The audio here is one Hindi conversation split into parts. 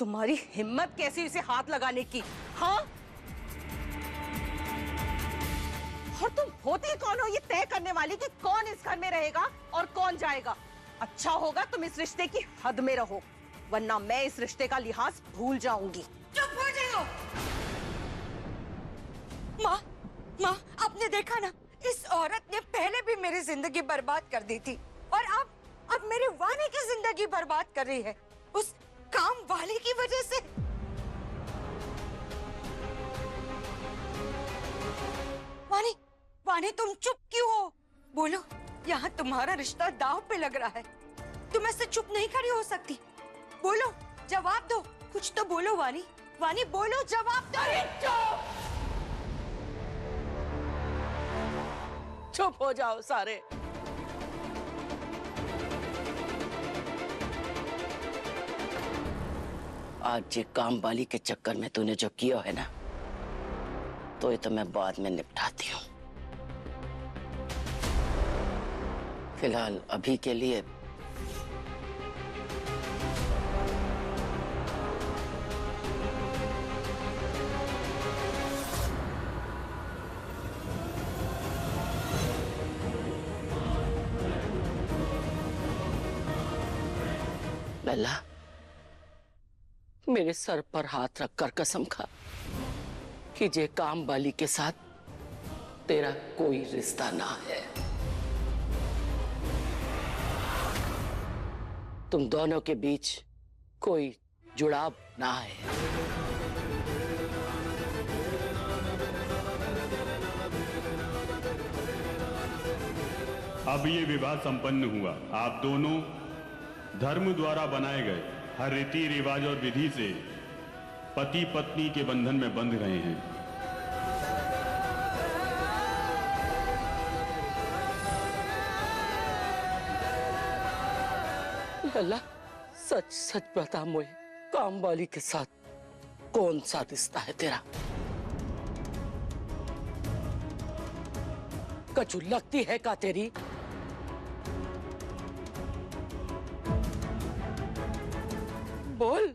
तुम्हारी हिम्मत कैसी इसे हाथ लगाने की? हाँ, और तुम होती कौन हो ये तय करने वाली कि कौन इस घर में रहेगा और कौन जाएगा? अच्छा होगा तुम इस रिश्ते की हद में रहो, वरना मैं इस रिश्ते का लिहाज भूल जाऊंगी। चुप हो जाओ। माँ, माँ, आपने देखा ना, इस औरत ने पहले भी मेरी जिंदगी बर्बाद कर दी थी और अब मेरे वानी की जिंदगी बर्बाद कर रही है उस काम वाली की वजह से। वानी, वानी, तुम चुप क्यों हो? बोलो, यहाँ तुम्हारा रिश्ता दांव पे लग रहा है, तुम ऐसे चुप नहीं खड़ी हो सकती। बोलो, जवाब दो, कुछ तो बोलो वानी, वानी बोलो, जवाब दो। अरे चुप, चुप हो जाओ सारे। आज ये काम वाली के चक्कर में तूने जो किया है ना, तो ये तो मैं बाद में निपटाती हूँ। फिलहाल अभी के लिए लल्ला, मेरे सर पर हाथ रखकर कसम खा कि जे काम वाली के साथ तेरा कोई रिश्ता ना है। तुम दोनों के बीच कोई जुड़ाव ना है। अब ये विवाह संपन्न हुआ। आप दोनों धर्म द्वारा बनाए गए हर रीति रिवाज और विधि से पति पत्नी के बंधन में बंध रहे हैं। लल्ला, सच सच बता मुझे, काम वाली के साथ कौन सा रिश्ता है तेरा? कचू लगती है का तेरी? बोल।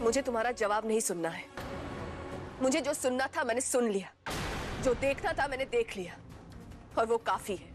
मुझे तुम्हारा जवाब नहीं सुनना है। मुझे जो सुनना था मैंने सुन लिया, जो देखना था मैंने देख लिया, और वो काफी है।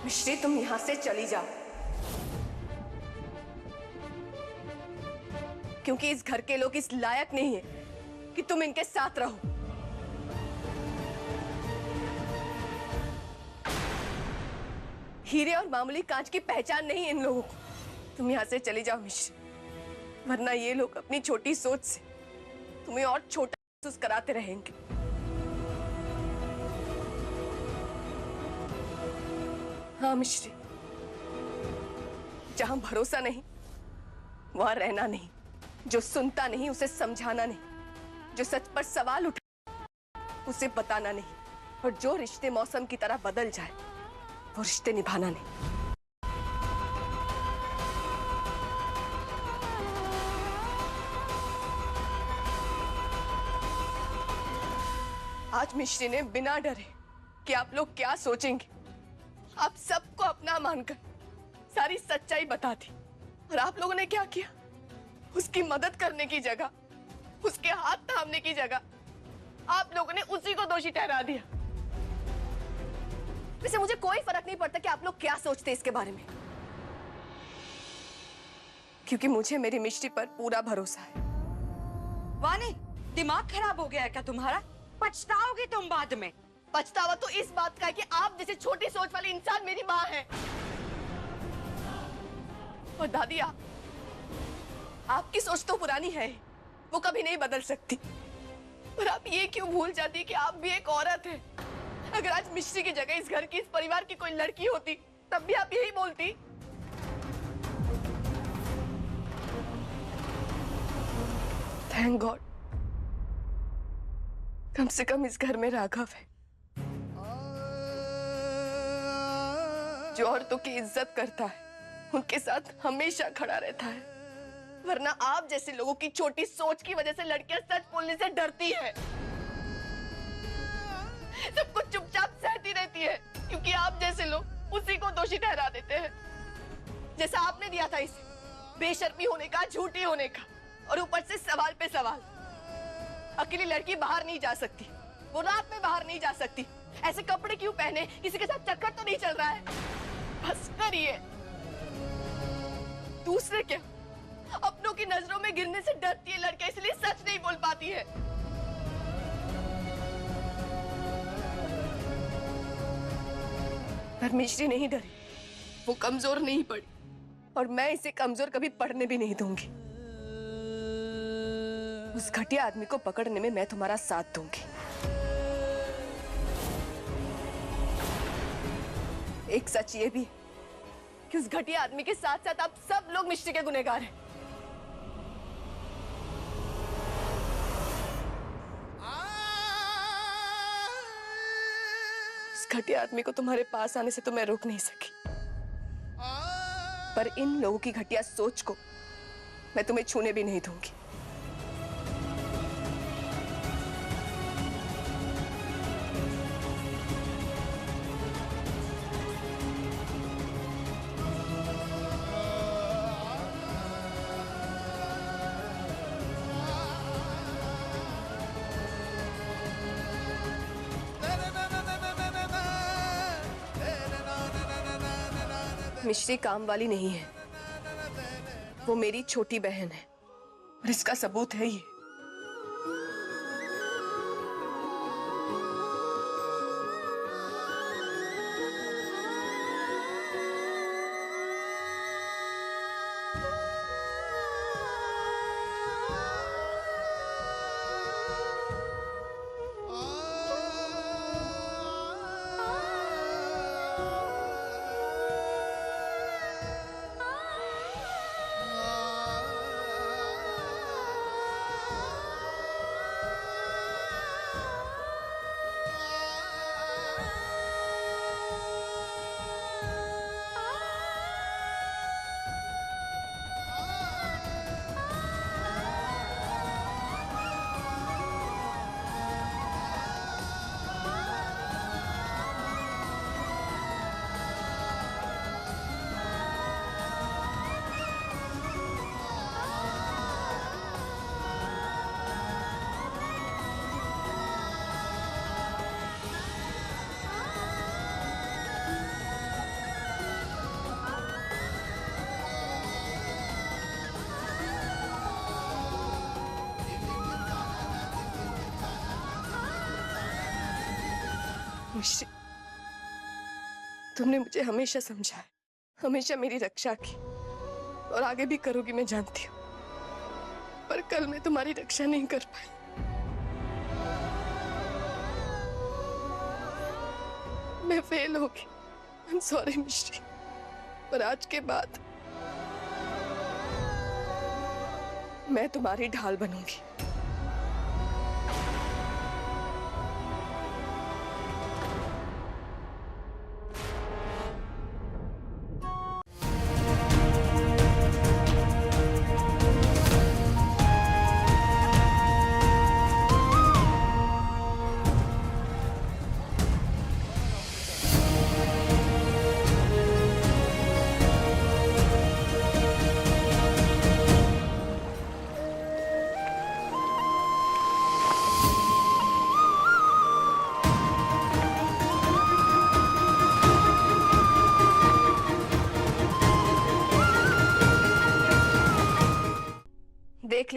मिश्री, तुम यहां से चली जाओ, क्योंकि इस घर के लोग इस लायक नहीं है कि तुम इनके साथ रहो। हीरे और मामूली कांच की पहचान नहीं इन लोगों को। तुम यहां से चली जाओ मिश्री, वरना ये लोग अपनी छोटी सोच से तुम्हें और छोटा महसूस कराते रहेंगे। हाँ मिश्री, जहां भरोसा नहीं वहां रहना नहीं, जो सुनता नहीं उसे समझाना नहीं, जो सच पर सवाल उठा उसे बताना नहीं, और जो रिश्ते मौसम की तरह बदल जाए वो रिश्ते निभाना नहीं। आज मिश्री ने बिना डरे कि आप लोग क्या सोचेंगे, आप सबको अपना मानकर सारी सच्चाई बता दी, और आप लोगों ने क्या किया? उसकी मदद करने की जगह, उसके हाथ थामने की जगह आप लोगों ने उसी को दोषी ठहरा दिया। वैसे मुझे कोई फर्क नहीं पड़ता कि आप लोग क्या सोचते हैं इसके बारे में, क्योंकि मुझे मेरी मिष्टी पर पूरा भरोसा है। वानी, दिमाग खराब हो गया है क्या तुम्हारा? पछताओगी तुम बाद में। पछतावा तो इस बात का है कि आप जैसे छोटी सोच वाले इंसान मेरी माँ है। और दादी, आपकी सोच तो पुरानी है, वो कभी नहीं बदल सकती। पर आप ये क्यों भूल जाती कि आप भी एक औरत है? अगर आज मिश्री की जगह इस घर की, इस परिवार की कोई लड़की होती, तब भी आप यही बोलती। थैंक गॉड, कम से कम इस घर में राघव है, जो औरतों की इज्जत करता है, उनके साथ हमेशा खड़ा रहता है। वरना आप जैसे लोगों की छोटी सोच की वजह से लड़कियां सच बोलने से डरती है, सब कुछ चुपचाप सहती रहती है, क्योंकि आप जैसे लोग उसी को दोषी ठहरा देते हैं। जैसा आपने दिया था इसे, बेशर्मी होने का, झूठी होने का, और ऊपर से सवाल पे सवाल। अकेली लड़की बाहर नहीं जा सकती, वो रात में बाहर नहीं जा सकती, ऐसे कपड़े क्यों पहने, किसी के साथ चक्कर तो नहीं चल रहा है? बस करिए। दूसरे क्या, अपनों की नजरों में गिरने से डरती है लड़कियां, इसलिए सच नहीं बोल पाती है। पर मिश्री नहीं डरी, वो कमजोर नहीं पड़ी, और मैं इसे कमजोर कभी पड़ने भी नहीं दूंगी। उस घटिया आदमी को पकड़ने में मैं तुम्हारा साथ दूंगी। एक सच ये भी कि उस घटिया आदमी के साथ साथ आप सब लोग मिश्री के गुनहगार हैं। उस घटिया आदमी को तुम्हारे पास आने से तो मैं रोक नहीं सकी, पर इन लोगों की घटिया सोच को मैं तुम्हें छूने भी नहीं दूंगी। मिश्री काम वाली नहीं है, वो मेरी छोटी बहन है, और इसका सबूत है ये। मिश्री, तुमने मुझे हमेशा समझा है, हमेशा मेरी रक्षा की, और आगे भी करोगी मैं जानती हूँ, पर कल मैं तुम्हारी रक्षा नहीं कर पाई। मैं फेल हो गई, आई एम सॉरी मिश्री, पर आज के बाद मैं तुम्हारी ढाल बनूंगी।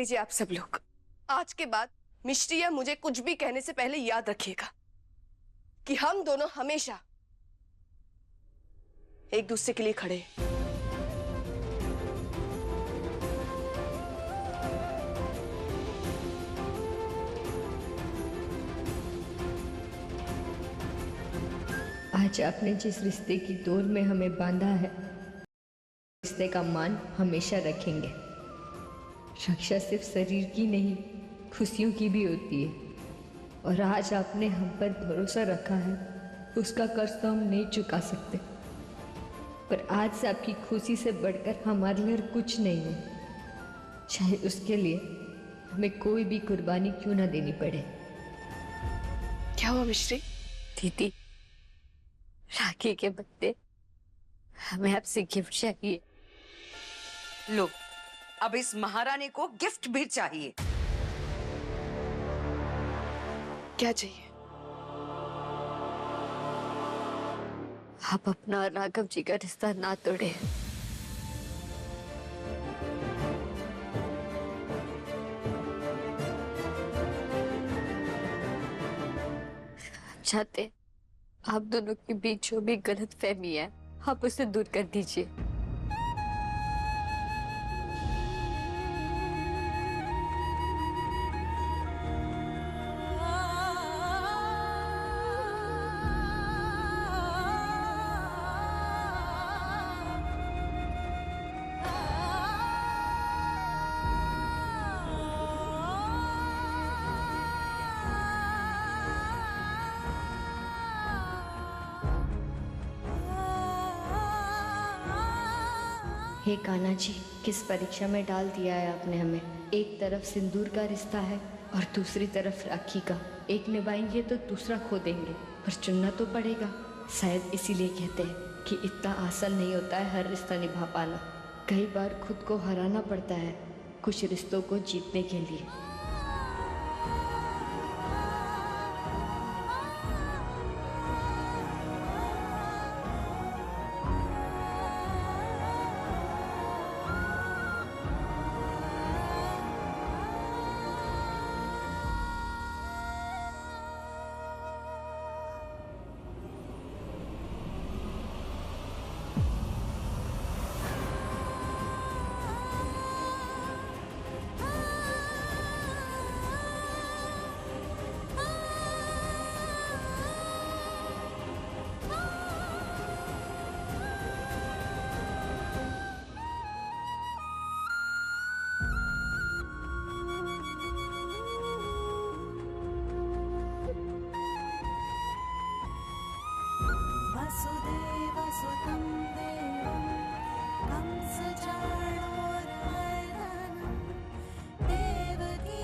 लीजिए आप सब लोग, आज के बाद मिश्री या मुझे कुछ भी कहने से पहले याद रखिएगा कि हम दोनों हमेशा एक दूसरे के लिए खड़े हैं। आज आपने जिस रिश्ते की डोर में हमें बांधा है, रिश्ते का मान हमेशा रखेंगे। रक्षा सिर्फ शरीर की नहीं, खुशियों की भी होती है। और आज आपने हम पर भरोसा रखा है, उसका कर्ज तो हम नहीं चुका सकते, पर आज से आपकी खुशी से बढ़कर हमारे लिए कुछ नहीं है। चाहे उसके लिए हमें कोई भी कुर्बानी क्यों ना देनी पड़े। क्या हुआ मिश्री? दीदी, राखी के बदले हमें आपसे गिफ्ट चाहिए। लो, अब इस महारानी को गिफ्ट भी चाहिए। क्या चाहिए? आप अपना और राघव जी का रिश्ता ना तोड़े। चाहते आप दोनों के बीच जो भी गलत फहमी है, आप उसे दूर कर दीजिए। हे कान्हा जी, किस परीक्षा में डाल दिया है आपने हमें। एक तरफ सिंदूर का रिश्ता है और दूसरी तरफ राखी का। एक निभाएंगे तो दूसरा खो देंगे, पर चुनना तो पड़ेगा। शायद इसीलिए कहते हैं कि इतना आसान नहीं होता है हर रिश्ता निभा पाना। कई बार खुद को हराना पड़ता है कुछ रिश्तों को जीतने के लिए। वसुदेवसुतं देवं कंसचाणूरमर्दनं देवकी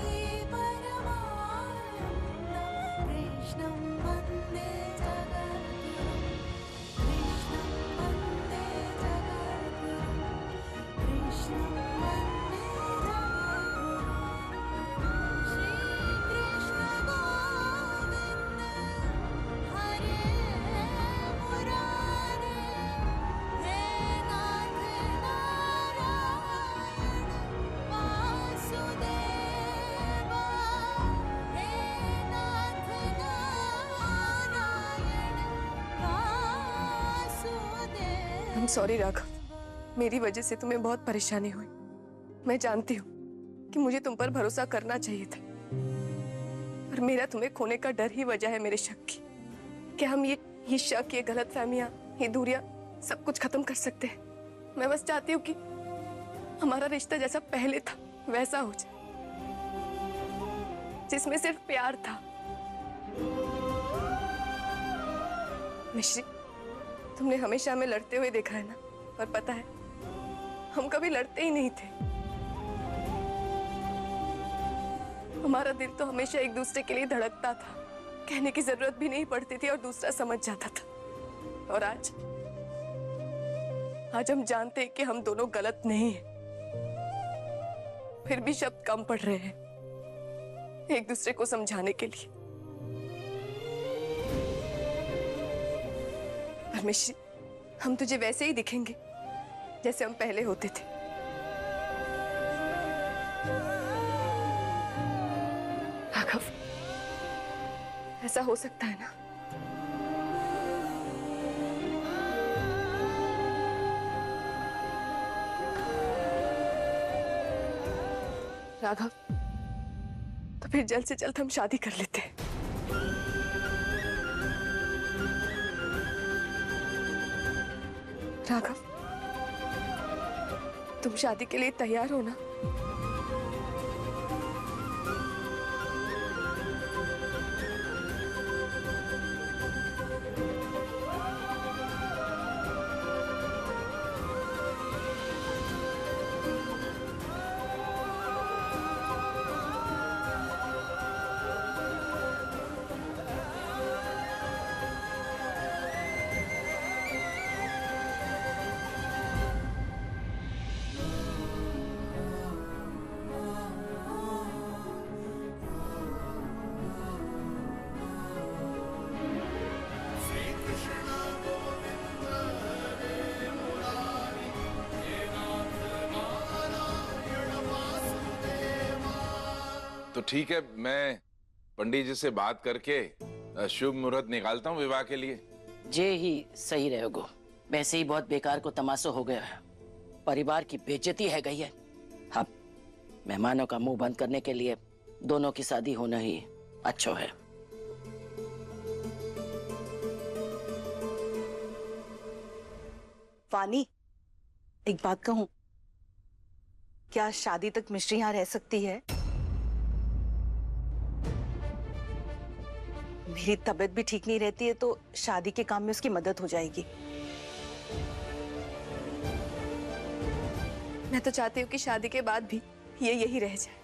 परमानन्दं कृष्णं वन्दे जगद्गुरुं कृष्णं वन्दे जगद्गुरुं कृष्णं वन्दे जगद्गुरुं श्रीकृष्ण गोविन्द हरे मुरारे हे नाथ नारायण वासुदेव हे नाथ नारायण वासुदेव। I'm sorry राघव, मेरी वजह से तुम्हें बहुत परेशानी हुई। मैं जानती हूँ कि मुझे तुम पर भरोसा करना चाहिए था, पर मेरा तुम्हें खोने का डर ही वजह है मेरे शक की। क्या हम ये शक, ये गलतफहमियां, ये दूरियां सब कुछ खत्म कर सकते हैं? मैं बस चाहती हूँ कि हमारा रिश्ता जैसा पहले था वैसा हो जाए, जिसमें सिर्फ प्यार था। मिश्री, तुमने हमेशा हमें लड़ते हुए देखा है ना, और पता है हम कभी लड़ते ही नहीं थे। हमारा दिल तो हमेशा एक दूसरे के लिए धड़कता था, कहने की जरूरत भी नहीं पड़ती थी और दूसरा समझ जाता था। और आज हम जानते हैं कि हम दोनों गलत नहीं हैं, फिर भी शब्द कम पड़ रहे हैं एक दूसरे को समझाने के लिए। पर मिश्री, हम तुझे वैसे ही दिखेंगे जैसे हम पहले होते थे। ऐसा हो सकता है ना? राघव, तो फिर जल्द से जल्द हम शादी कर लेते हैं। राघव, तुम शादी के लिए तैयार हो ना? तो ठीक है, मैं पंडित जी से बात करके शुभ मुहूर्त निकालता हूँ विवाह के लिए। जे ही सही रहेगो। वैसे ही बहुत बेकार को तमाशा हो गया है, परिवार की बेइज्जती है गई है। हाँ, मेहमानों का मुंह बंद करने के लिए दोनों की शादी होना ही अच्छा है। वानी, एक बात कहूं, क्या शादी तक मिश्री यहाँ रह सकती है? मेरी तबीयत भी ठीक नहीं रहती है, तो शादी के काम में उसकी मदद हो जाएगी। मैं तो चाहती हूँ कि शादी के बाद भी ये यही रह जाए,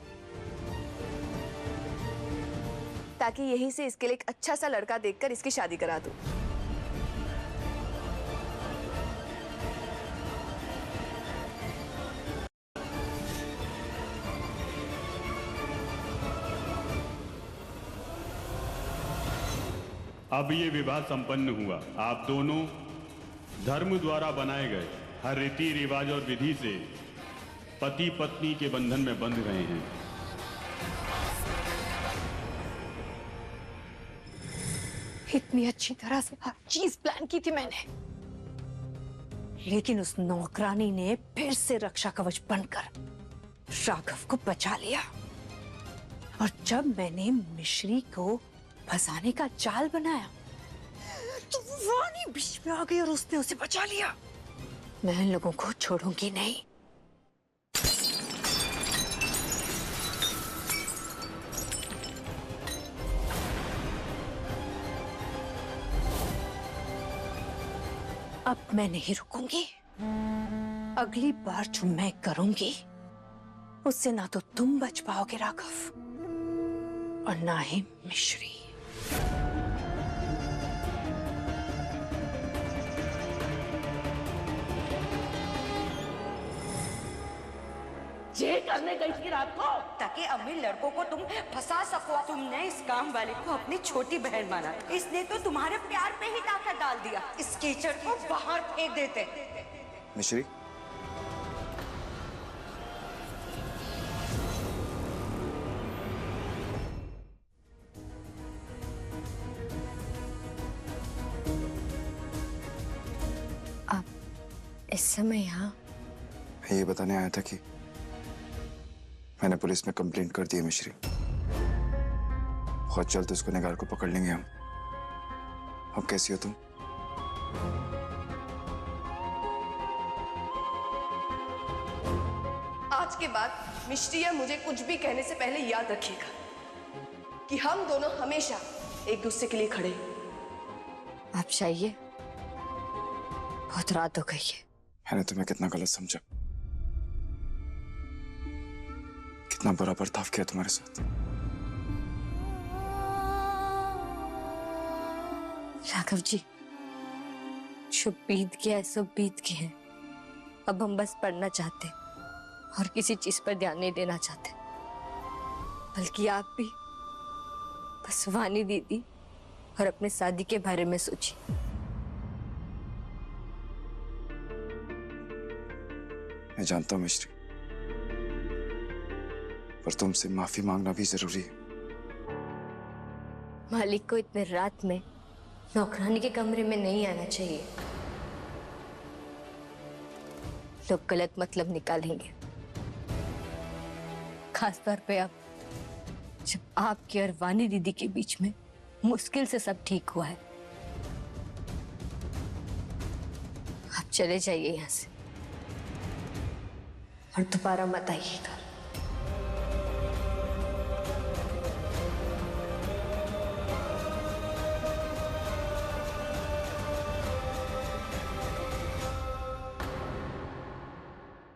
ताकि यहीं से इसके लिए एक अच्छा सा लड़का देखकर इसकी शादी करा दूं। अब ये विवाह संपन्न हुआ। आप दोनों धर्म द्वारा बनाए गए हर रीति रिवाज और विधि से पति पत्नी के बंधन में बंध गए हैं। इतनी अच्छी तरह से हर चीज प्लान की थी मैंने, लेकिन उस नौकरानी ने फिर से रक्षा कवच बनकर राघव को बचा लिया। और जब मैंने मिश्री को फंसाने का जाल बनाया, तो वानी बीच में आ गई और उसने उसे बचा लिया। मैं इन लोगों को छोड़ूंगी नहीं। अब मैं नहीं रुकूंगी। अगली बार जो मैं करूंगी, उससे ना तो तुम बच पाओगे राघव, और ना ही मिश्री। ये करने गई थी रात को, ताकि अमीर लड़कों को तुम फंसा सको। तुमने इस काम वाले को अपनी छोटी बहन माना, इसने तो तुम्हारे प्यार पे ही ताकत डाल दिया। इस कीचड़ को बाहर फेंक देते। मिश्री, आप इस समय यहाँ? मैं ये बताने आया था कि मैंने पुलिस में कंप्लेंट कर दी है मिश्री। बहुत जल्द उसको गुनहगार को पकड़ लेंगे हम। अब कैसी हो तुम? आज के बाद मिश्री मुझे कुछ भी कहने से पहले याद रखिएगा कि हम दोनों हमेशा एक दूसरे के लिए खड़े हैं। आप चाहिए, बहुत रात हो गई है। मैंने तुम्हें कितना गलत समझा, कितना बुरा बर्ताव किया तुम्हारे साथ। राघव जी, जो बीत गया है सब बीत गया है। अब हम बस पढ़ना चाहते और किसी चीज पर ध्यान नहीं देना चाहते, बल्कि आप भी बस वानी दीदी और अपने शादी के बारे में सोचिए। मैं जानता हूं मिश्री, पर तुमसे माफी मांगना भी जरूरी है। मालिक को इतने रात में नौकरानी के कमरे में नहीं आना चाहिए। लोग गलत मतलब निकालेंगे, खासतौर पे अब जब आपकी और वानी दीदी के बीच में मुश्किल से सब ठीक हुआ है। आप चले जाइए यहाँ से और दोबारा मत आइएगा।